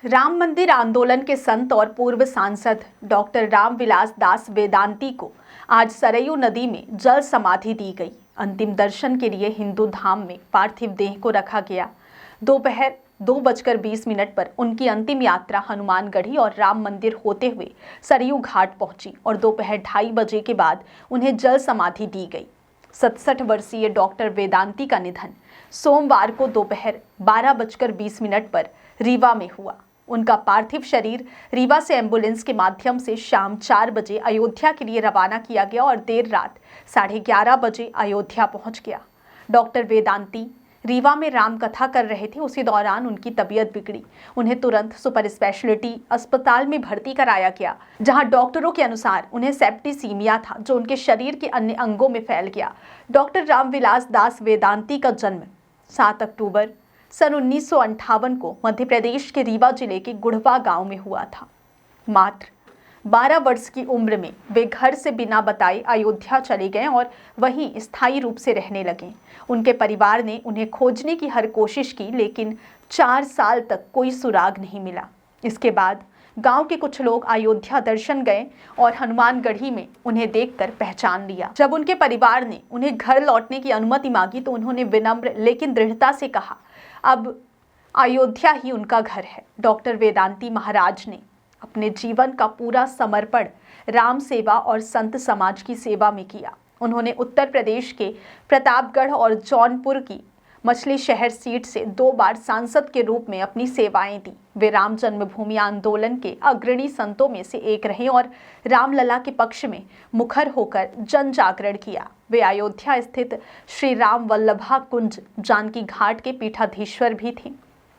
राम मंदिर आंदोलन के संत और पूर्व सांसद डॉक्टर रामविलास दास वेदांती को आज सरयू नदी में जल समाधि दी गई। अंतिम दर्शन के लिए हिंदू धाम में पार्थिव देह को रखा गया। दोपहर 2:20 पर उनकी अंतिम यात्रा हनुमानगढ़ी और राम मंदिर होते हुए सरयू घाट पहुंची और दोपहर 2:30 बजे के बाद उन्हें जल समाधि दी गई। 67 वर्षीय डॉक्टर वेदांती का निधन सोमवार को दोपहर 12:20 पर रीवा में हुआ। उनका पार्थिव शरीर रीवा से एम्बुलेंस के माध्यम से शाम 4 बजे अयोध्या के लिए रवाना किया गया और देर रात 11:30 बजे अयोध्या पहुंच गया। डॉक्टर वेदांती रीवा में राम कथा कर रहे थे। उसी दौरान उनकी तबीयत बिगड़ी। उन्हें तुरंत सुपर स्पेशलिटी अस्पताल में भर्ती कराया गया, जहां डॉक्टरों के अनुसार उन्हें सेप्टिसीमिया था, जो उनके शरीर के अन्य अंगों में फैल गया। डॉक्टर रामविलास दास वेदांती का जन्म 7 अक्टूबर सन 1958 को मध्य प्रदेश के रीवा जिले के गुढ़वा गांव में हुआ था। मात्र 12 वर्ष की उम्र में वे घर से बिना बताए अयोध्या चले गए और वहीं स्थायी रूप से रहने लगे। उनके परिवार ने उन्हें खोजने की हर कोशिश की, लेकिन 4 साल तक कोई सुराग नहीं मिला। इसके बाद गांव के कुछ लोग अयोध्या दर्शन गए और हनुमानगढ़ी में उन्हें देखकर पहचान लिया। जब उनके परिवार ने उन्हें घर लौटने की अनुमति मांगी तो उन्होंने विनम्र लेकिन दृढ़ता से कहा, अब अयोध्या ही उनका घर है। डॉक्टर वेदांती महाराज ने अपने जीवन का पूरा समर्पण राम सेवा और संत समाज की सेवा में किया। उन्होंने उत्तर प्रदेश के प्रतापगढ़ और जौनपुर की मछली शहर सीट से 2 बार सांसद के रूप में अपनी सेवाएं दी। वे राम जन्मभूमि आंदोलन के अग्रणी संतों में से एक रहे और रामलला के पक्ष में मुखर होकर जन जागरण किया। वे अयोध्या स्थित श्री राम वल्लभा कुंज जानकी घाट के पीठाधीश्वर भी थे।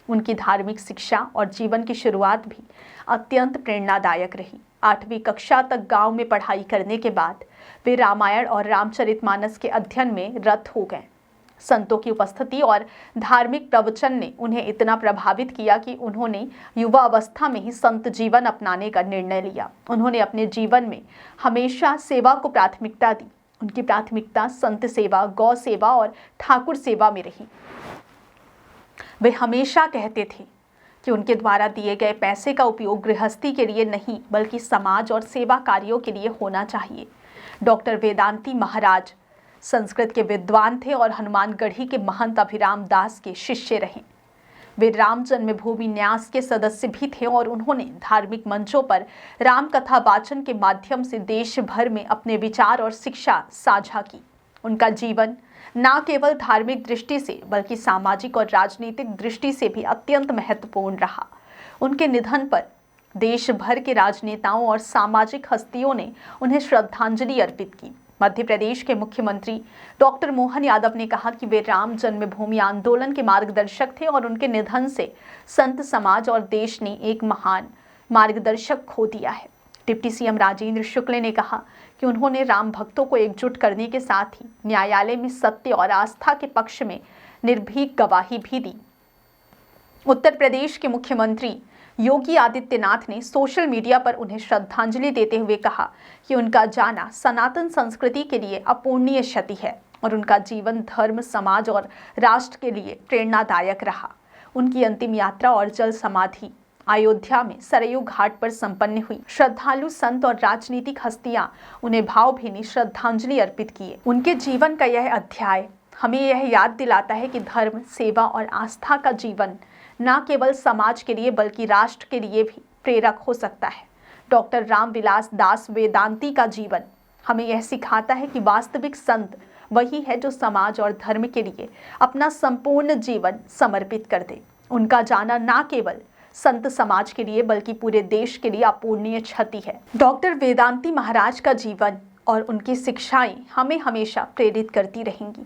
उनकी धार्मिक शिक्षा और जीवन की शुरुआत भी अत्यंत प्रेरणादायक रही। 8वीं कक्षा तक गांव में पढ़ाई करने के बाद वे रामायण और रामचरितमानस के अध्ययन में रत हो गए। संतों की उपस्थिति और धार्मिक प्रवचन ने उन्हें इतना प्रभावित किया कि उन्होंने युवा अवस्था में ही संत जीवन अपनाने का निर्णय लिया। उन्होंने अपने जीवन में हमेशा सेवा को प्राथमिकता दी। उनकी प्राथमिकता संत सेवा, गौ सेवा और ठाकुर सेवा में रही। वे हमेशा कहते थे कि उनके द्वारा दिए गए पैसे का उपयोग गृहस्थी के लिए नहीं, बल्कि समाज और सेवा कार्यों के लिए होना चाहिए। डॉक्टर वेदांती महाराज संस्कृत के विद्वान थे और हनुमानगढ़ी के महंत अभिराम दास के शिष्य रहे। वे राम जन्मभूमि न्यास के सदस्य भी थे और उन्होंने धार्मिक मंचों पर राम कथा वाचन के माध्यम से देश भर में अपने विचार और शिक्षा साझा की। उनका जीवन न केवल धार्मिक दृष्टि से बल्कि सामाजिक और राजनीतिक दृष्टि से भी अत्यंत महत्वपूर्ण रहा। उनके निधन पर देश भर के राजनेताओं और सामाजिक हस्तियों ने उन्हें श्रद्धांजलि अर्पित की। मध्य प्रदेश के मुख्यमंत्री डॉक्टर मोहन यादव ने कहा कि वे राम जन्मभूमि आंदोलन के मार्गदर्शक थे और उनके निधन से संत समाज और देश ने एक महान मार्गदर्शक खो दिया है। डिप्टी सीएम राजेंद्र शुक्ल ने कहा कि उन्होंने राम भक्तों को एकजुट करने के साथ ही न्यायालय में सत्य और आस्था के पक्ष में निर्भीक गवाही भी दी। उत्तर प्रदेश के मुख्यमंत्री योगी आदित्यनाथ ने सोशल मीडिया पर उन्हें श्रद्धांजलि देते हुए कहा कि उनका जाना सनातन संस्कृति के लिए अपूर्णीय क्षति है और उनका जीवन धर्म, समाज और राष्ट्र के लिए प्रेरणादायक रहा। उनकी अंतिम यात्रा और जल समाधि अयोध्या में सरयू घाट पर संपन्न हुई। श्रद्धालु संत और राजनीतिक हस्तियां उन्हें भावभीनी श्रद्धांजलि अर्पित किए। उनके जीवन का यह अध्याय हमें यह याद दिलाता है कि धर्म, सेवा और आस्था का जीवन न केवल समाज के लिए बल्कि राष्ट्र के लिए भी प्रेरक हो सकता है। डॉक्टर रामविलास दास वेदांती का जीवन हमें यह सिखाता है कि वास्तविक संत वही है जो समाज और धर्म के लिए अपना संपूर्ण जीवन समर्पित कर दे। उनका जाना न केवल संत समाज के लिए बल्कि पूरे देश के लिए अपूर्णीय क्षति है। डॉक्टर वेदांती महाराज का जीवन और उनकी शिक्षाएं हमें हमेशा प्रेरित करती रहेंगी।